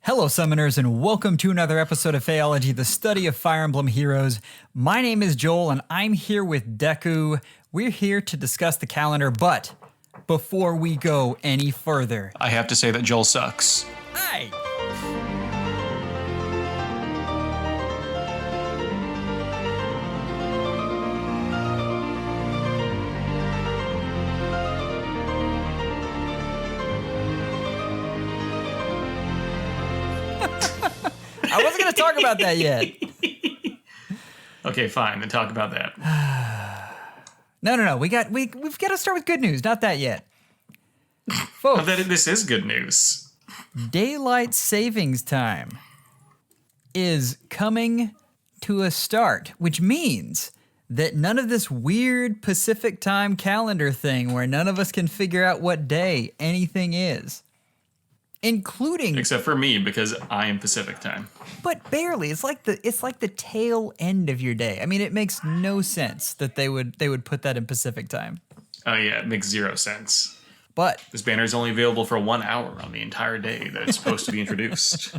Hello, Summoners, and welcome to another episode of FEHology, the study of Fire Emblem heroes. My name is Joel, and I'm here with Deku. We're here to discuss the calendar, but before we go any further, I have to say that Joel sucks. Hi! I wasn't going to talk about that yet. Okay, fine. Then talk about that. No. We've got to start with good news. Not that yet. Folks, This is good news. daylight savings time is coming to a start, which means that none of this weird Pacific time calendar thing where none of us can figure out what day anything is. Including, Except for me, because I am Pacific time. but barely. It's like the tail end of your day. I mean, it makes no sense that they would put that in Pacific time. Oh yeah, it makes zero sense. But This banner is only available for 1 hour on the entire day that it's supposed to be introduced.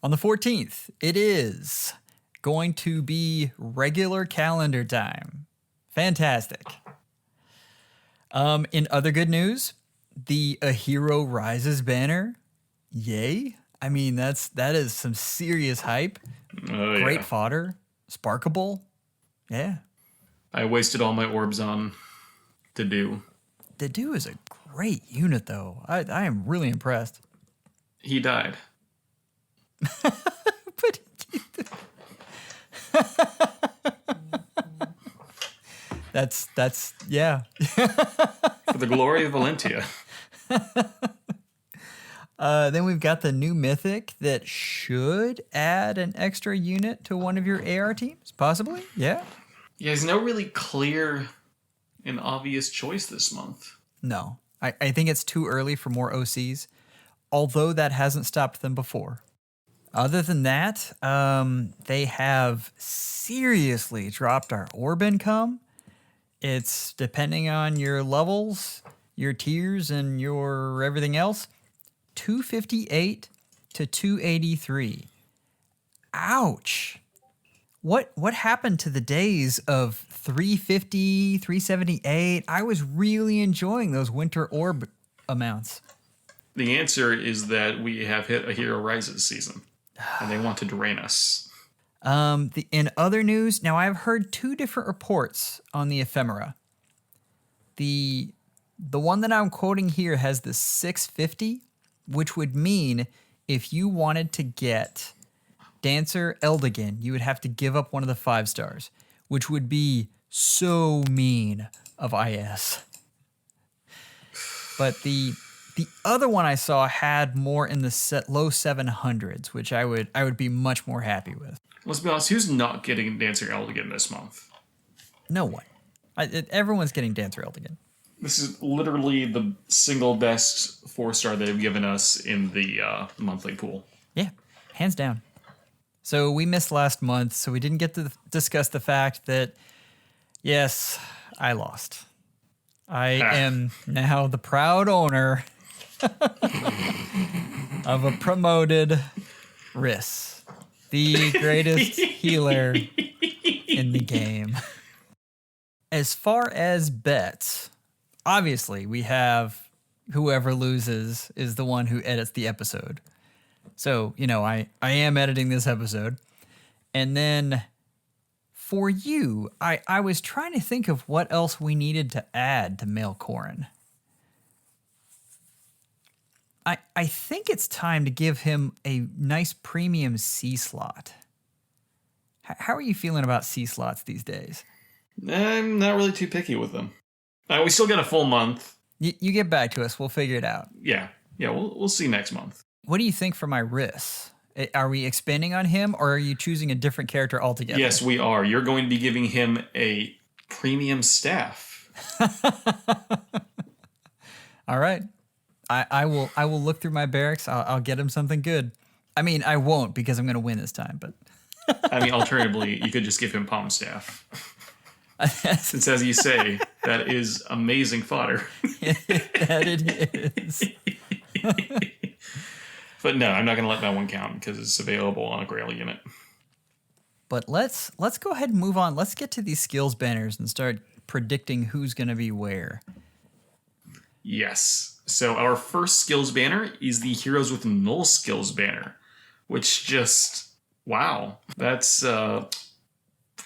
on the 14th, it is going to be regular calendar time. Fantastic. In other good news, the A Hero Rises banner, yay! I mean, that is some serious hype. Oh, Great yeah. fodder, sparkable, yeah. I wasted all my orbs on to do. The dude is a great unit, though. I am really impressed. He died. But that's yeah. For the glory of Valentia. Then we've got the new mythic that should add an extra unit to one of your AR teams, possibly. Yeah. Yeah, there's no really clear and obvious choice this month. No, I think it's too early for more OCs, although that hasn't stopped them before. Other than that, they have seriously dropped our orb income. It's depending on your levels, your tiers, and your everything else, 258 to 283. Ouch. What happened to the days of 350, 378? I was really enjoying those winter orb amounts. The answer is that we have hit a Hero Rises season, and they want to drain us. In other news, now I've heard two different reports on the ephemera. The one that I'm quoting here has the 650, which would mean if you wanted to get Dancer Edelgard, you would have to give up one of the 5 stars, which would be so mean of IS. But the other one I saw had more in the low 700s, which I would be much more happy with. Let's be honest, who's not getting Dancer Edelgard this month? No one. Everyone's getting Dancer Edelgard. This is literally the single best 4-star they've given us in the monthly pool. Yeah, hands down. So we missed last month, so we didn't get to discuss the fact that, yes, I lost. I am now the proud owner of a promoted Wrys, the greatest healer in the game. As far as bets, obviously we have whoever loses is the one who edits the episode. So, I am editing this episode. And then for you, I was trying to think of what else we needed to add to Male Corrin. I think it's time to give him a nice premium C slot. How are you feeling about C slots these days? I'm not really too picky with them. We still got a full month. You get back to us. We'll figure it out. Yeah, we'll see next month. What do you think for my Wrys? Are we expanding on him, or are you choosing a different character altogether? Yes, we are. You're going to be giving him a premium staff. All right. I will look through my barracks. I'll get him something good. I mean, I won't because I'm going to win this time, but... Alternatively, you could just give him palm staff. Since, as you say, that is amazing fodder. That it is. But no, I'm not going to let that one count because it's available on a Grail unit. But let's go ahead and move on. Let's get to these skills banners and start predicting who's going to be where. Yes. So our first skills banner is the Heroes with Null skills banner, which just, wow, that's kind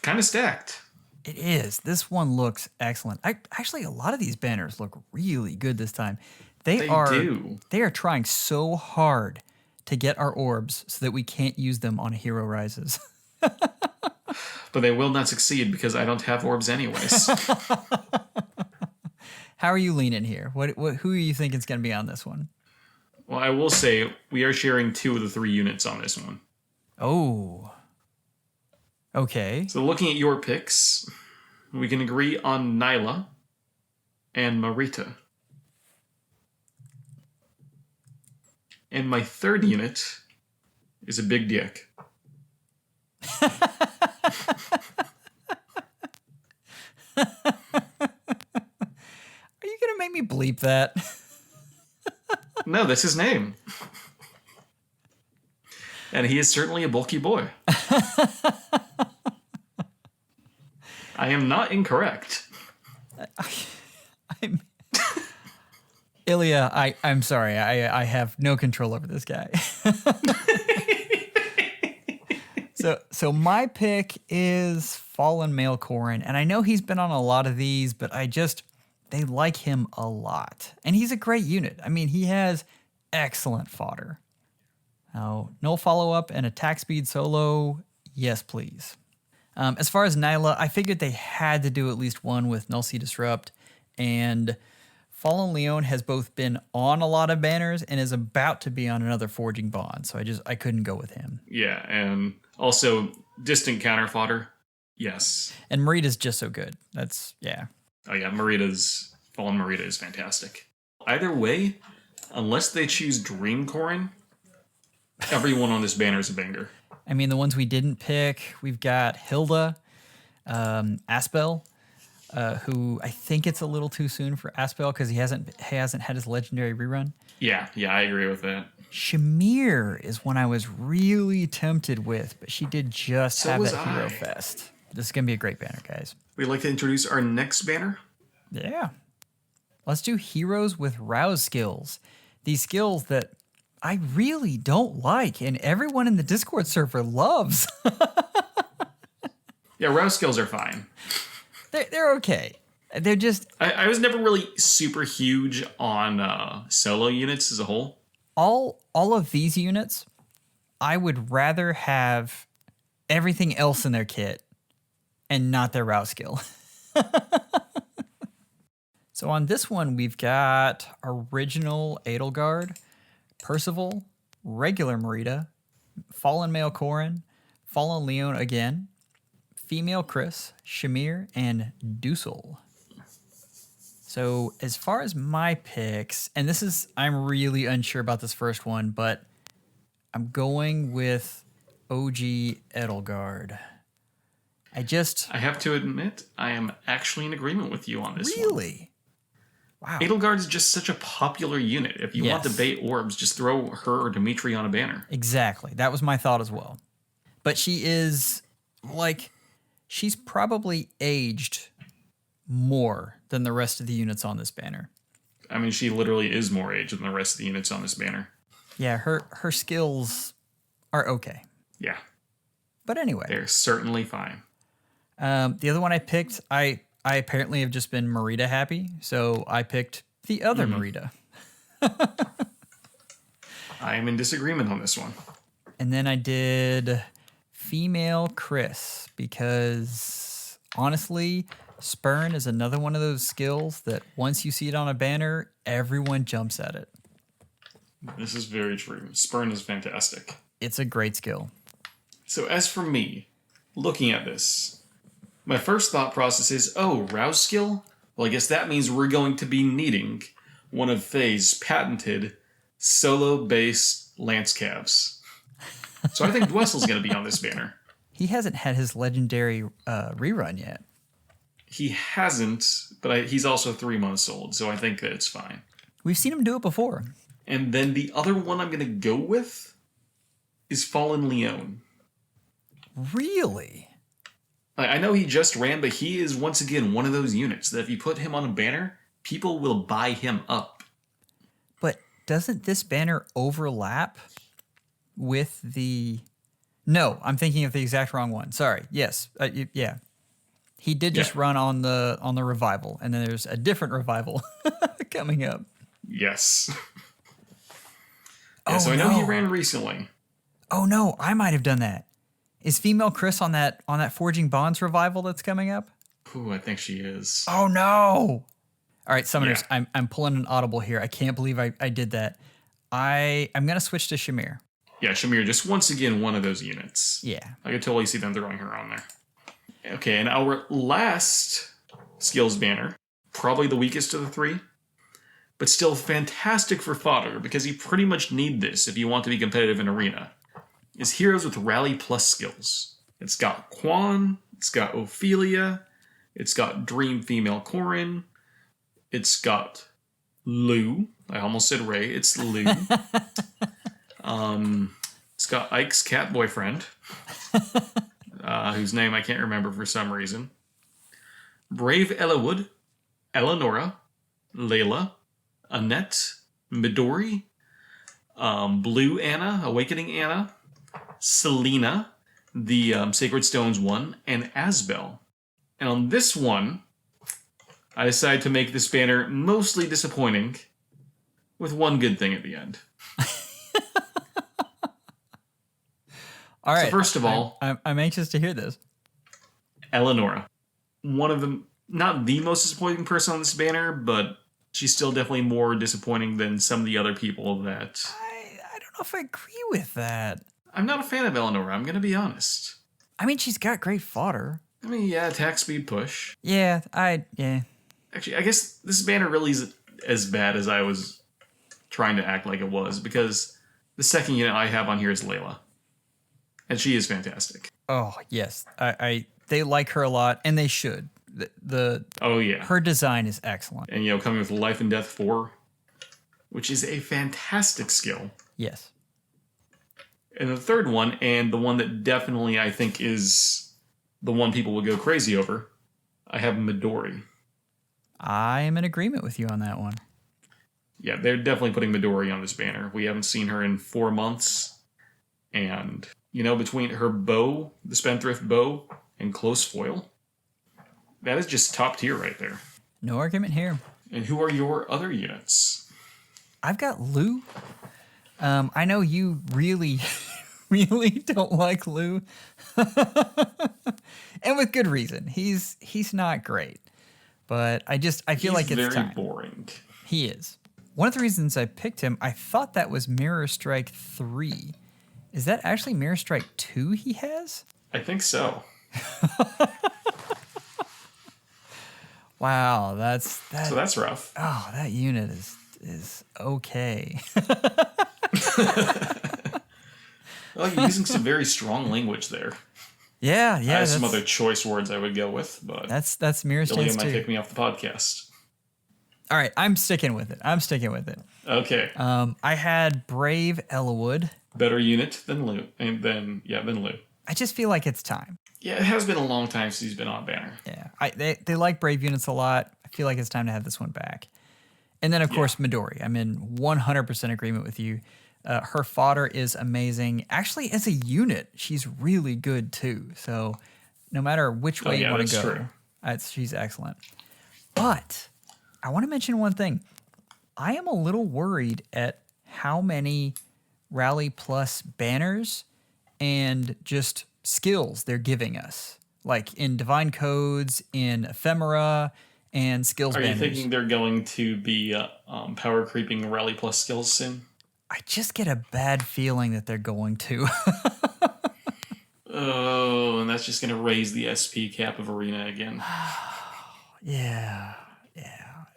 of stacked. It is. This one looks excellent. Actually, a lot of these banners look really good this time. They are trying so hard to get our orbs so that we can't use them on Hero Rises. But they will not succeed because I don't have orbs anyways. How are you leaning here? Who are you thinking is going to be on this one? Well, I will say we are sharing 2 of the 3 units on this one. Oh. Okay. So looking at your picks, we can agree on Nyla and Marita. And my third unit is a big dick. Are you going to make me bleep that? No, that's his name. And he is certainly a bulky boy. I am not incorrect. Ilya, I'm sorry. I have no control over this guy. So my pick is Fallen Male Corrin, and I know he's been on a lot of these, but they like him a lot. And he's a great unit. I mean, he has excellent fodder. Now, no follow-up and attack speed solo, yes, please. As far as Nyla, I figured they had to do at least one with Null Sea Disrupt, and Fallen Leon has both been on a lot of banners and is about to be on another Forging Bond, so I couldn't go with him. Yeah, and also distant counter fodder, yes. And Marita's just so good. Yeah. Oh yeah, Fallen Marita is fantastic. Either way, unless they choose Dream Corrin, everyone on this banner is a banger. I mean, the ones we didn't pick, we've got Hilda, Aspel, who I think it's a little too soon for Aspel because he hasn't had his legendary rerun. Yeah, I agree with that. Shamir is one I was really tempted with, but she did just have that Hero Fest. This is going to be a great banner, guys. We'd like to introduce our next banner. Yeah. Let's do Heroes with Rouse skills. These skills that I really don't like, and everyone in the Discord server loves. Yeah, Rouse skills are fine. They're okay. They're just... I was never really super huge on solo units as a whole. All of these units, I would rather have everything else in their kit and not their Rouse skill. So on this one, we've got original Edelgard, Percival, regular Marita, Fallen Male Corrin, Fallen Leon again, female Chris, Shamir, and Dusel. So as far as my picks, and I'm really unsure about this first one, but I'm going with OG Edelgard. I have to admit, I am actually in agreement with you on this one. Really? Wow. Edelgard is just such a popular unit. If you want to bait orbs, just throw her or Dimitri on a banner. Exactly. That was my thought as well. But she is, she's probably aged more than the rest of the units on this banner. I mean, she literally is more aged than the rest of the units on this banner. Yeah, her skills are okay. Yeah. But anyway. They're certainly fine. The other one I picked, I apparently have just been Marita happy, so I picked the other Marita. I am in disagreement on this one. And then I did female Chris because honestly, Spurn is another one of those skills that once you see it on a banner, everyone jumps at it. This is very true. Spurn is fantastic. It's a great skill. So as for me, looking at this, my first thought process is, Rouse skill? Well, I guess that means we're going to be needing one of Faye's patented solo-based lance calves. So I think Dwessel's going to be on this banner. He hasn't had his legendary rerun yet. He hasn't, but he's also 3 months old, so I think that it's fine. We've seen him do it before. And then the other one I'm going to go with is Fallen Leon. Really? I know he just ran, but he is once again one of those units that if you put him on a banner, people will buy him up. But doesn't this banner overlap with the... No, I'm thinking of the exact wrong one. Sorry. Yes. Yeah. He did just run on the revival, and then there's a different revival coming up. Yes. So I know he ran recently. Oh no, I might have done that. Is female Chris on that Forging Bonds revival that's coming up? Ooh, I think she is. Oh no! All right, summoners, I'm pulling an audible here. I can't believe I did that. I'm gonna switch to Shamir. Yeah, Shamir, just once again one of those units. Yeah, I could totally see them throwing her on there. Okay, and our last skills banner, probably the weakest of the three, but still fantastic for fodder because you pretty much need this if you want to be competitive in arena, is Heroes with Rally Plus skills. It's got Quan, it's got Ophelia, it's got Dream Female Corin, it's got Lou. I almost said Ray, it's Lou. It's got Ike's cat boyfriend, whose name I can't remember for some reason. Brave Ellawood, Eleonora, Layla, Annette, Midori, Blue Anna, Awakening Anna, Selena, the Sacred Stones one, and Asbel. And on this one, I decided to make this banner mostly disappointing, with one good thing at the end. All right. So first of all, I'm anxious to hear this. Eleonora, one of the, not the most disappointing person on this banner, but she's still definitely more disappointing than some of the other people that... I don't know if I agree with that. I'm not a fan of Eleonora, I'm going to be honest. I mean, she's got great fodder. I mean, yeah, attack, speed, push. Yeah. Actually, I guess this banner really isn't as bad as I was trying to act like it was, because the second unit I have on here is Layla. And she is fantastic. Oh, yes. They like her a lot, and they should. Her design is excellent. And, coming with Life and Death 4, which is a fantastic skill. Yes. And the third one, and the one that definitely I think is the one people will go crazy over, I have Midori. I am in agreement with you on that one. Yeah, they're definitely putting Midori on this banner. We haven't seen her in 4 months. And, between her bow, the Spendthrift bow, and close foil, that is just top tier right there. No argument here. And who are your other units? I've got Lou. I know you really, really don't like Lou. And with good reason. He's not great. But I feel like it's time. He's very boring. He is. One of the reasons I picked him, I thought that was Mirror Strike 3. Is that actually Mirror Strike 2 he has? I think so. Wow, So that's rough. Oh, that unit is okay. Well, you're using some very strong language there. Yeah. I have some other choice words I would go with, but that's Mirror Strike 2. Ilya might kick me off the podcast. All right, I'm sticking with it. Okay. I had Brave Ellawood. Better unit than Lou, than Lou. I just feel like it's time. Yeah, it has been a long time since he's been on banner. Yeah, they like Brave units a lot. I feel like it's time to have this one back. And then, of course, Midori. I'm in 100% agreement with you. Her fodder is amazing. Actually, as a unit, she's really good, too. So no matter which way you want to go, she's excellent. But I want to mention one thing. I am a little worried at how many Rally Plus banners and just skills they're giving us. Like in Divine Codes, in Ephemera, and skills banners. Are you thinking they're going to be power creeping Rally Plus skills soon? I just get a bad feeling that they're going to. Oh, and that's just going to raise the SP cap of Arena again. Yeah.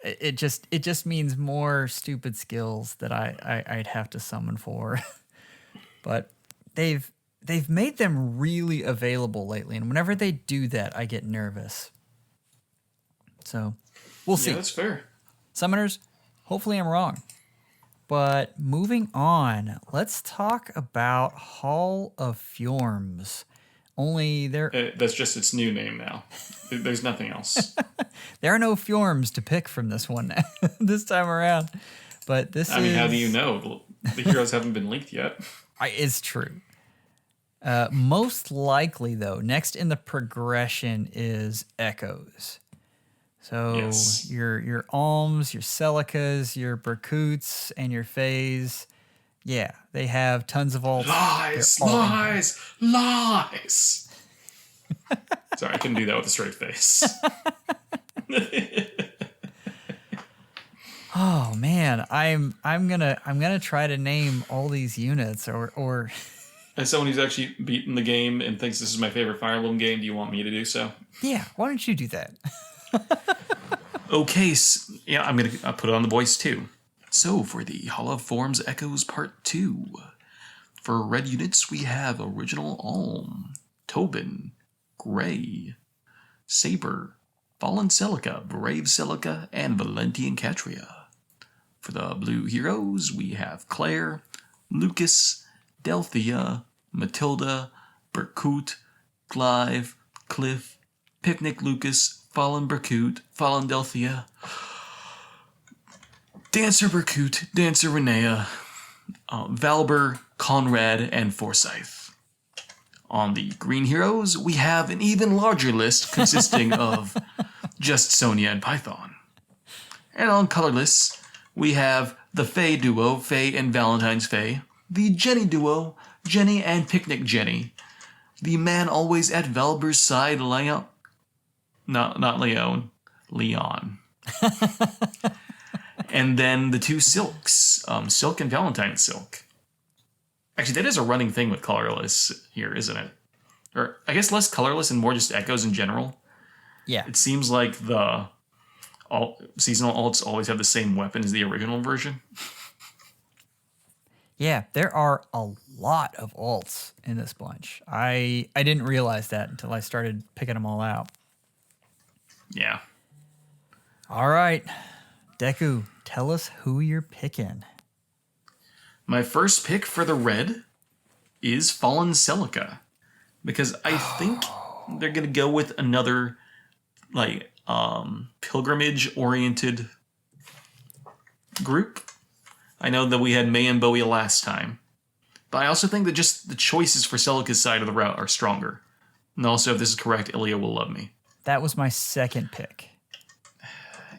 It just means more stupid skills that I'd have to summon for. But they've made them really available lately, and whenever they do that, I get nervous. So we'll see. Yeah, that's fair. Summoners, hopefully I'm wrong. But moving on, let's talk about Hall of Fjorms. Only That's just its new name now. There's nothing else. there are no Fjorms to pick from this one this time around. But I mean, how do you know? The heroes haven't been leaked yet. It's true. Most likely, though, next in the progression is Echoes. So Yes. your Alms, your Celicas, your Berkuts, and your Fays. Yeah, they have tons of alts. Lies! They're all in here. Lies! Sorry, I couldn't do that with a straight face. Oh man, I'm gonna try to name all these units or As someone who's actually beaten the game and thinks this is my favorite Fire Emblem game, do you want me to do so? yeah, why don't you do that? Okay, yeah, I'm gonna put it on the voice too. So for the Hall of Forms Echoes Part 2, for red units we have Original Alm, Tobin, Gray, Saber, Fallen Celica, Brave Celica, and Valentian Catria. For the blue heroes we have Claire, Lucas, Delthea, Matilda, Berkut, Clive, Cliff, Picnic Lucas, Fallen Berkut, Fallen Delthea, Dancer Berkut, Dancer Renea, Valber, Conrad, and Forsyth. On the green heroes, we have an even larger list consisting of just Sonia and Python. And on colorless, we have the Faye duo, Faye and Valentine's Faye, the Jenny duo, Jenny and Picnic Jenny, the man always at Valber's side, Leon. Not Leon, Leon. And then the two Silks, Silk and Valentine Silk. Actually, that is a running thing with colorless here, isn't it? Or I guess less colorless and more just echoes in general. Yeah. It seems like the seasonal alts always have the same weapon as the original version. Yeah, there are a lot of alts in this bunch. I didn't realize that until I started picking them all out. Yeah. All right, Deku, tell us who you're picking. My first pick for the red is Fallen Celica, because I think they're going to go with another like pilgrimage-oriented group. I know that we had May and Bowie last time, but I also think that just the choices for Celica's side of the route are stronger. And also, if this is correct, Ilya will love me. That was my second pick.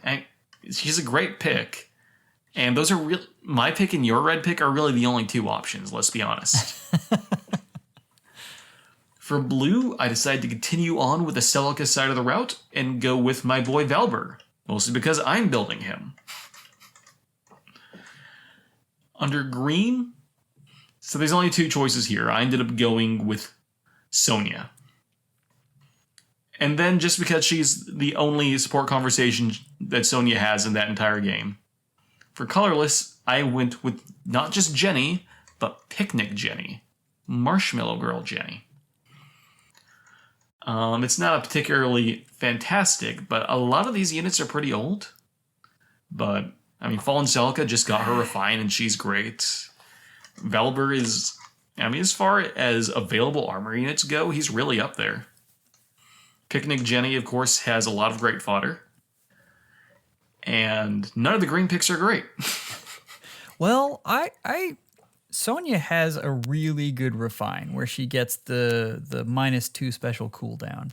And she's a great pick. And those are my pick and your red pick are really the only two options, let's be honest. For blue, I decided to continue on with the Celica side of the route and go with my boy Valber, mostly because I'm building him. Under green, so there's only two choices here. I ended up going with Sonia. And then just because she's the only support conversation that Sonia has in that entire game. For colorless, I went with not just Jenny, but Picnic Jenny. Marshmallow Girl Jenny. It's not a particularly fantastic, but a lot of these units are pretty old. But, I mean, Fallen Celica just got her refined and she's great. Valber is, I mean, as far as available armor units go, he's really up there. Picnic Jenny, of course, has a lot of great fodder. And none of the green picks are great. Well, Sonya has a really good refine where she gets the -2 special cooldown.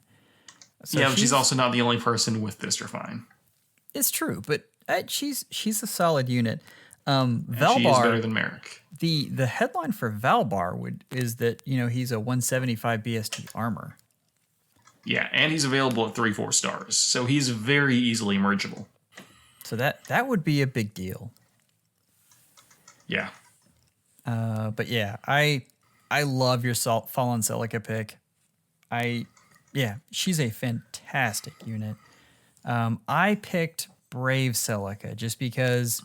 So yeah, but she's also not the only person with this refine. It's true, but she's a solid unit. Valbar, she is better than Merrick. The headline for Valbar is that he's a 175 BST armor. Yeah, and he's available at 3-4 stars, so he's very easily mergeable. So that would be a big deal. Yeah. But yeah, I love your Fallen Celica pick. She's a fantastic unit. I picked Brave Celica just because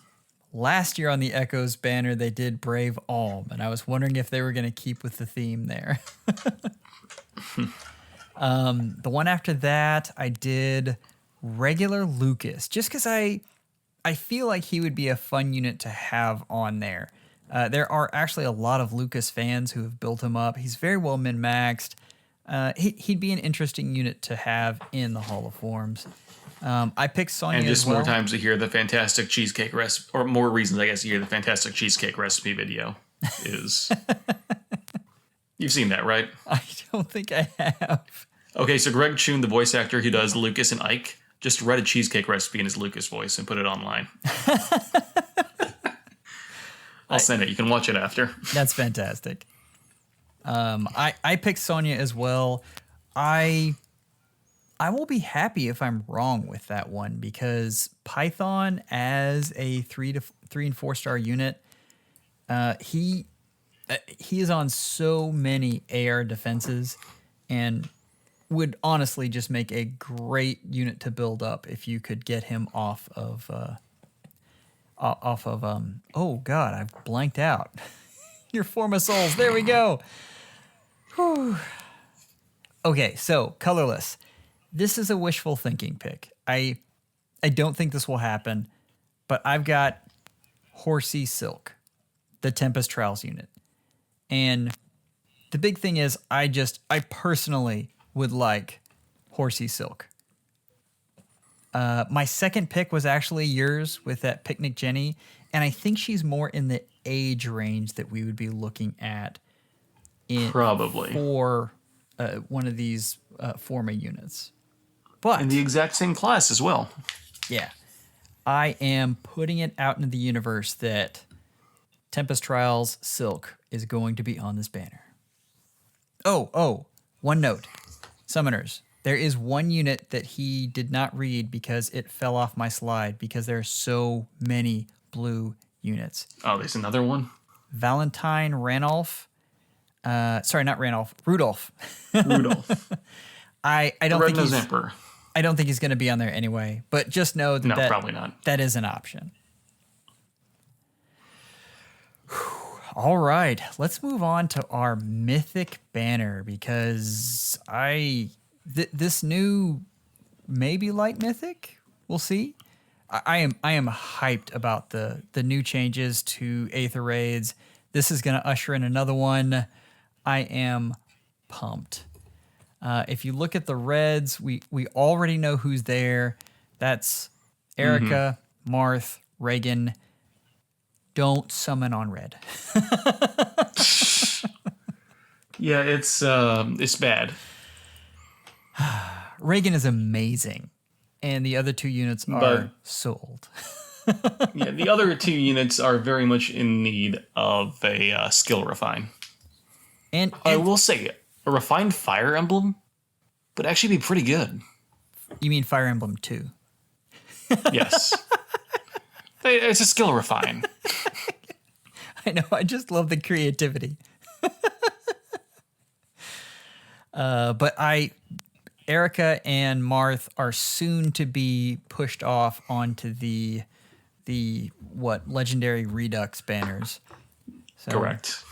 last year on the Echoes banner they did Brave Alm, and I was wondering if they were going to keep with the theme there. The one after that I did regular Lucas, just because I I feel like he would be a fun unit to have on there. There are actually a lot of Lucas fans who have built him up. He's very well min-maxed. He'd be an interesting unit to have in the Hall of Forms. I picked Sonya and just as well. more times to hear the fantastic cheesecake recipe, or more reasons, I guess, to hear the fantastic cheesecake recipe video is. You've seen that, right? I don't think I have. Okay, so Greg Choon, the voice actor who does Lucas and Ike, just read a cheesecake recipe in his Lucas voice and put it online. I'll send it. You can watch it after. That's fantastic. I picked Sonya as well. I will be happy if I'm wrong with that one because Python as a 3 and 4 star unit, he is on so many AR defenses and would honestly just make a great unit to build up if you could get him off of oh god, I've blanked out. Your Forma Souls. There we go. Whew. Okay, so colorless. This is a wishful thinking pick. I don't think this will happen, but I've got Horsey Silk, the Tempest Trials unit. And the big thing is I personally would like Horsey Silk. My second pick was actually yours with that Picnic Jenny, and I think she's more in the age range that we would be looking at probably for one of these Forma units. But in the exact same class as well. Yeah. I am putting it out into the universe that Tempest Trials Silk is going to be on this banner. Oh, one note. Summoners. There is one unit that he did not read because it fell off my slide because there are so many blue units. Oh, there's another one? Valentine Ranulph. Sorry, not Ranulph. Rudolph. Rudolph. I don't think Red-Nosed Emperor. I don't think he's going to be on there anyway, but just know that, No, probably not. That is an option. All right, let's move on to our mythic banner because this new maybe light mythic, we'll see. I am hyped about the new changes to Aether Raids. This is going to usher in another one. I am pumped. If you look at the reds, we already know who's there. That's Erica, Marth, Reagan. Don't summon on red. Yeah, it's bad. Reagan is amazing, and the other two units are sold. Yeah, the other two units are very much in need of a skill refine. And I will say, a refined Fire Emblem would actually be pretty good. You mean Fire Emblem 2? Yes. It's a skill refine. I know, I just love the creativity. But Erica and Marth are soon to be pushed off onto the Legendary Redux banners. So, Correct.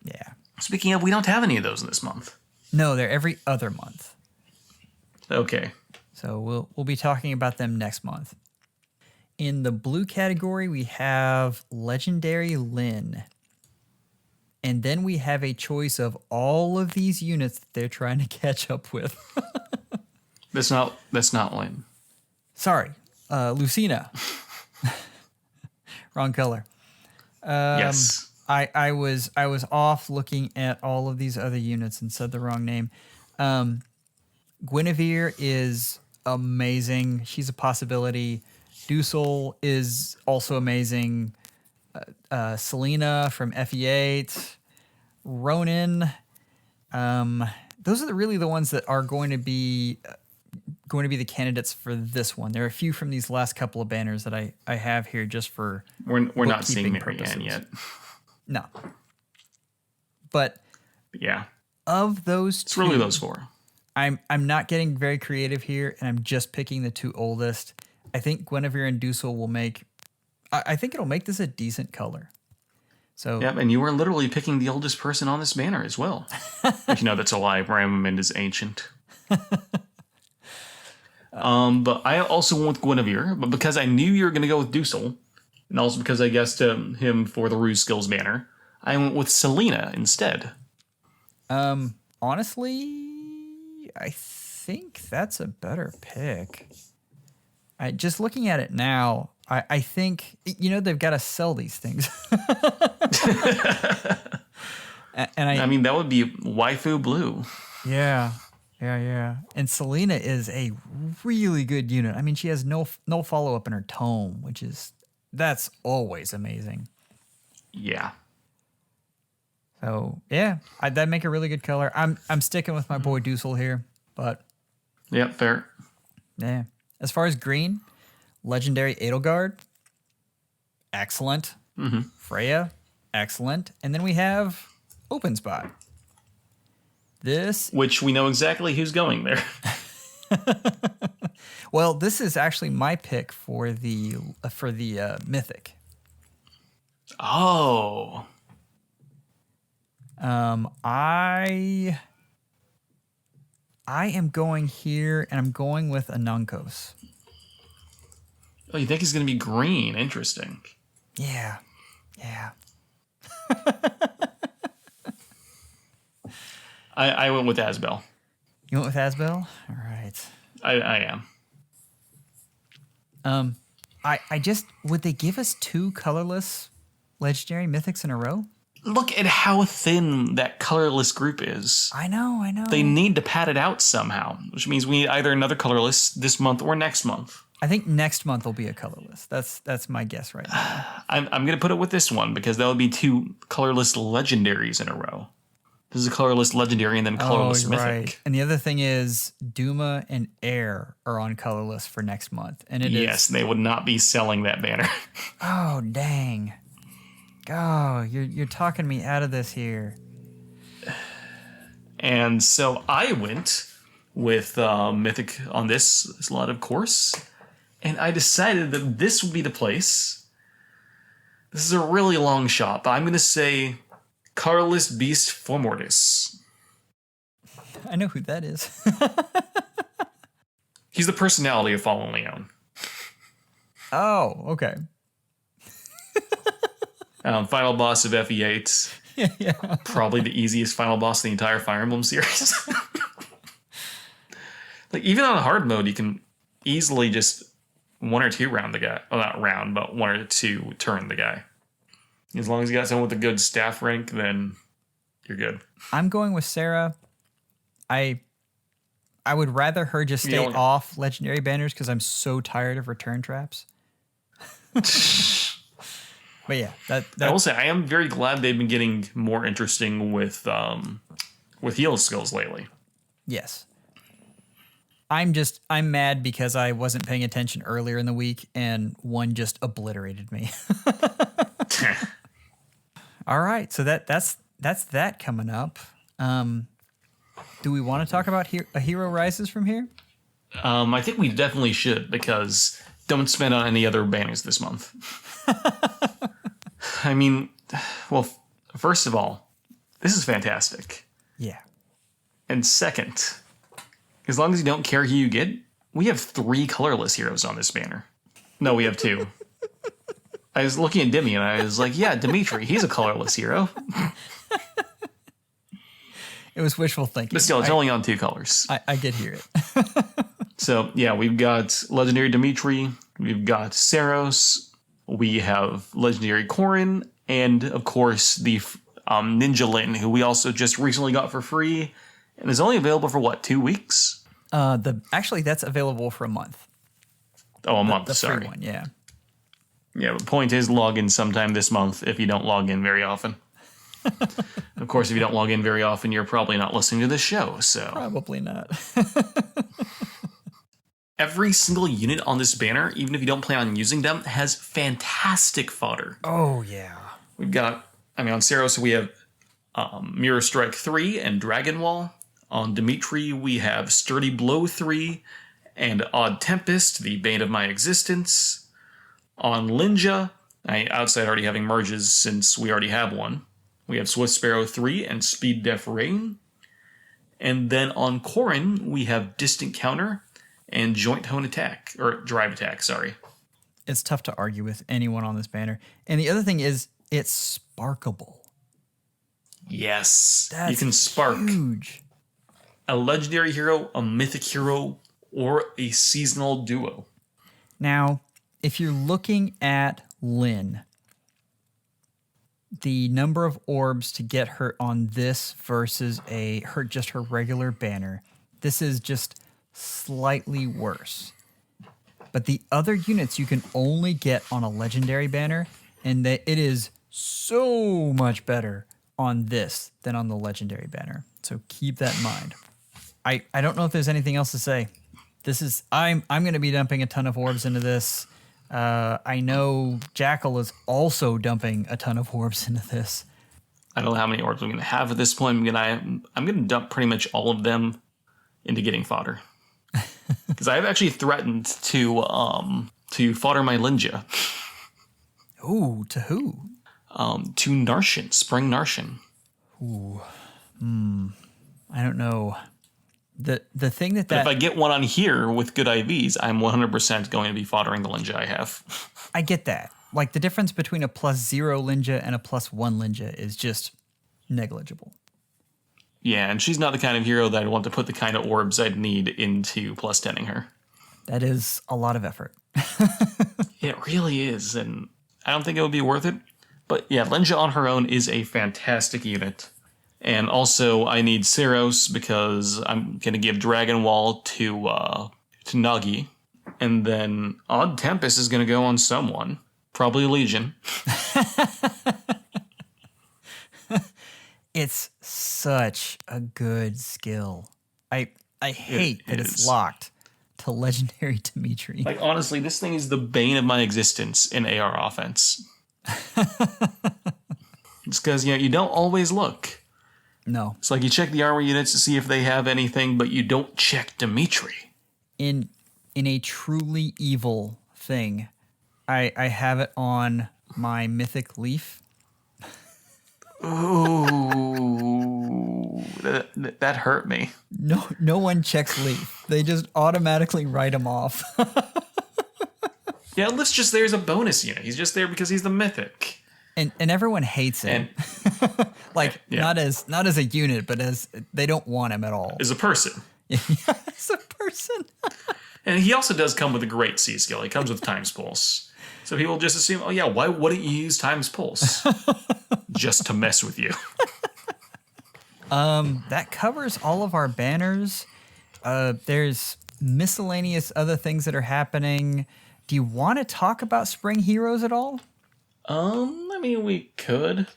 Yeah. Speaking of, we don't have any of those in this month. No, they're every other month. Okay. So we'll be talking about them next month. In the blue category, we have Legendary Lyn. And then we have a choice of all of these units that they're trying to catch up with. That's not Lyn. Sorry, Lucina. Wrong color. Yes. I was off looking at all of these other units and said the wrong name. Guinevere is amazing. She's a possibility. Dusel is also amazing. Selena from FE8. Ronin. Those are really the ones that are going to be the candidates for this one. There are a few from these last couple of banners that I have here just for we're not seeing bookkeeping Marianne yet. No. But yeah, of those it's two, really those four. I'm not getting very creative here, and I'm just picking the two oldest. I think Guinevere and Dusel will make. I think it'll make this a decent color. So yeah, and you were literally picking the oldest person on this banner as well. But that's a lie. Ramamund is ancient. But I also went with Guinevere, but because I knew you were going to go with Dusel, and also because I guessed him for the Ruse Skills banner, I went with Selena instead. Honestly, I think that's a better pick. Just looking at it now, I think, they've got to sell these things. And I mean, that would be Waifu Blue. Yeah. And Selena is a really good unit. I mean, she has no follow-up in her tome, that's always amazing. Yeah. So, yeah, that'd make a really good color. I'm sticking with my boy Dusel here, but... Yep, fair. Yeah. As far as green, legendary Edelgard, excellent. Mm-hmm. Freya, excellent. And then we have Open Spot. Which we know exactly who's going there. Well, this is actually my pick for the Mythic. Oh. I am going here, and I'm going with Anunkos. Oh, you think he's going to be green? Interesting. Yeah. I went with Asbel. You went with Asbel? All right. I am. Would they give us 2 colorless legendary mythics in a row? Look at how thin that colorless group is. I know. They need to pad it out somehow, which means we need either another colorless this month or next month. I think next month will be a colorless. That's my guess right now. I'm going to put it with this one because that would be 2 colorless legendaries in a row. This is a colorless legendary and then colorless mythic. Right. And the other thing is Duma and Air are on colorless for next month. And yes, they would not be selling that banner. Oh, dang. Oh, you're talking me out of this here. And so I went with Mythic on this slot, of course. And I decided that this would be the place. This is a really long shot, but I'm going to say Colorless Beast Formortis. I know who that is. He's the personality of Fallen Leon. Oh, okay. Final boss of FE8. Yeah. Probably the easiest final boss of the entire Fire Emblem series. Like, even on hard mode, you can easily just 1 or 2 round the guy. Well, not round, but 1 or 2 turn the guy. As long as you got someone with a good staff rank, then you're good. I'm going with Sarah. I would rather her just stay off legendary banners because I'm so tired of return traps. But yeah, I will say I am very glad they've been getting more interesting with heal skills lately. Yes. I'm mad because I wasn't paying attention earlier in the week and one just obliterated me. All right, so that's that coming up. Do we want to talk about A Hero Rises from here? I think we definitely should, because don't spend on any other banners this month. I mean, well, first of all, this is fantastic. Yeah. And second, as long as you don't care who you get, we have 3 colorless heroes on this banner. No, we have 2. I was looking at Demi and I was like, yeah, Dimitri, he's a colorless hero. It was wishful thinking. But still, it's only on 2 colors. I did hear it. So, yeah, we've got Legendary Dimitri, we've got Saros, we have Legendary Corrin, and, of course, the Ninja Lin, who we also just recently got for free, and is only available for, 2 weeks? Actually, that's available for a month. Oh, a month, the sorry. Free one, yeah. Yeah, but point is, log in sometime this month if you don't log in very often. Of course, if you don't log in very often, you're probably not listening to this show, so... Probably not. Every single unit on this banner, even if you don't plan on using them, has fantastic fodder. Oh, yeah. We've got, on Saros, we have Mirror Strike 3 and Dragon Wall. On Dimitri, we have Sturdy Blow 3 and Odd Tempest, the bane of my existence. On Linja, outside already having merges since we already have one, we have Swift Sparrow 3 and Speed Def Rain. And then on Corrin, we have Distant Counter and joint hone attack, or drive attack, sorry. It's tough to argue with anyone on this banner. And the other thing is, it's sparkable. Yes. That's you can spark huge. a legendary hero, a mythic hero, or a seasonal duo. Now, if you're looking at Lynn, the number of orbs to get her on this versus her regular banner, this is just slightly worse. But the other units you can only get on a legendary banner, and it is so much better on this than on the legendary banner. So keep that in mind. I don't know if there's anything else to say. I'm going to be dumping a ton of orbs into this. I know Jackal is also dumping a ton of orbs into this. I don't know how many orbs I'm going to have at this point. I'm going to dump pretty much all of them into getting fodder. Because I've actually threatened to fodder my Linja. Ooh, to who? To Narshan, Spring Narshan. Ooh, I don't know. The thing that if I get one on here with good IVs, I'm 100% going to be foddering the Linja I have. I get that. Like, the difference between a +0 Linja and a +1 Linja is just negligible. Yeah, and she's not the kind of hero that I'd want to put the kind of orbs I'd need into +10ing her. That is a lot of effort. It really is, and I don't think it would be worth it. But yeah, Linja on her own is a fantastic unit. And also, I need Ceros because I'm going to give Dragon Wall to Nagi. And then Odd Tempest is going to go on someone. Probably Legion. It's such a good skill. I hate that it's locked to Legendary Dimitri. Like, honestly, this thing is the bane of my existence in AR offense. It's because, you don't always look. No. It's like you check the armor units to see if they have anything, but you don't check Dimitri. In a truly evil thing, I have it on my Mythic Leaf. Ooh, that hurt me. No one checks Leaf. They just automatically write him off. Yeah, Leaf's just there as a bonus unit. He's just there because he's the Mythic. And everyone hates him. Not as a unit, but as they don't want him at all. As a person. Yeah, as a person. And he also does come with a great C skill. He comes with Times Pulse. So people just assume, oh yeah, why wouldn't you use Times Pulse? Just to mess with you. That covers all of our banners. There's miscellaneous other things that are happening. Do you want to talk about Spring Heroes at all? I mean, we could.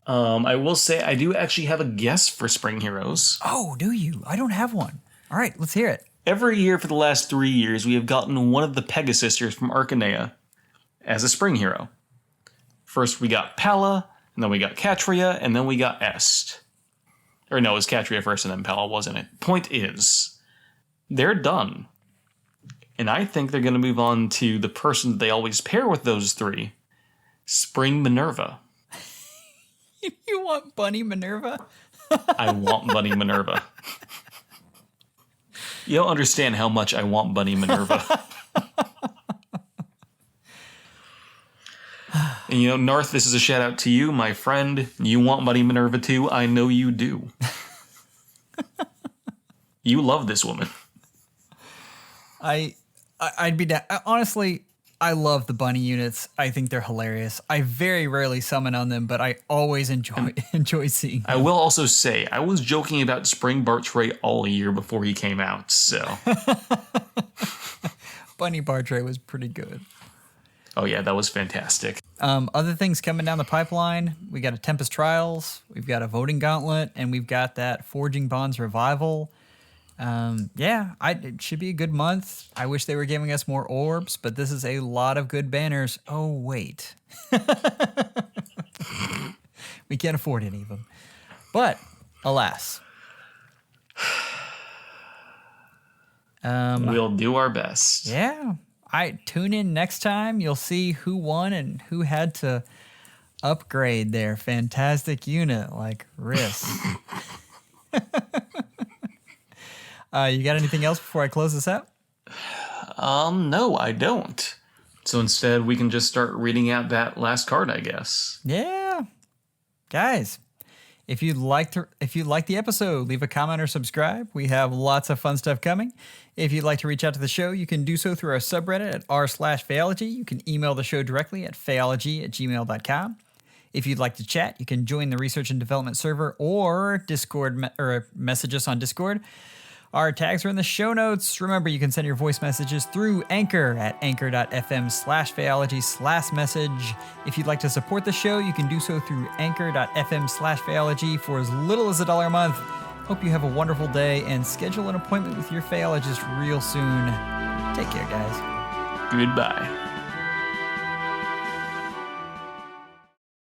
I will say I do actually have a guess for Spring Heroes. Oh, do you? I don't have one. All right, let's hear it. Every year for the last 3 years, we have gotten one of the Pegasisters from Arcanea as a Spring Hero. First we got Palla, and then we got Katria, and then we got Est. Or no, it was Katria first and then Palla, wasn't it? Point is, they're done. And I think they're going to move on to the person they always pair with those three, Spring Minerva. You want Bunny Minerva? I want Bunny Minerva. You don't understand how much I want Bunny Minerva. And Narth, this is a shout out to you, my friend. You want Bunny Minerva too? I know you do. You love this woman. I'd be down. Honestly, I love the bunny units. I think they're hilarious. I very rarely summon on them, but I always enjoy seeing them. I will also say, I was joking about Spring Bartray all year before he came out, so. Bunny Bartray was pretty good. Oh yeah, that was fantastic. Other things coming down the pipeline, we got a Tempest Trials, we've got a Voting Gauntlet, and we've got that Forging Bonds Revival. It should be a good month. I wish they were giving us more orbs, but this is a lot of good banners. Oh, wait. We can't afford any of them. But, alas. We'll do our best. Yeah. Tune in next time. You'll see who won and who had to upgrade their fantastic unit like Wrys. You got anything else before I close this out? No, I don't. So instead, we can just start reading out that last card, I guess. Yeah. Guys, if you like the episode, leave a comment or subscribe. We have lots of fun stuff coming. If you'd like to reach out to the show, you can do so through our subreddit at r/FEHology. You can email the show directly at FEHology@gmail.com. If you'd like to chat, you can join the research and development server or Discord or message us on Discord. Our tags are in the show notes. Remember, you can send your voice messages through Anchor at anchor.fm/FEHology/message. If you'd like to support the show, you can do so through anchor.fm/FEHology for as little as $1 a month. Hope you have a wonderful day and schedule an appointment with your FEHologist real soon. Take care, guys. Goodbye.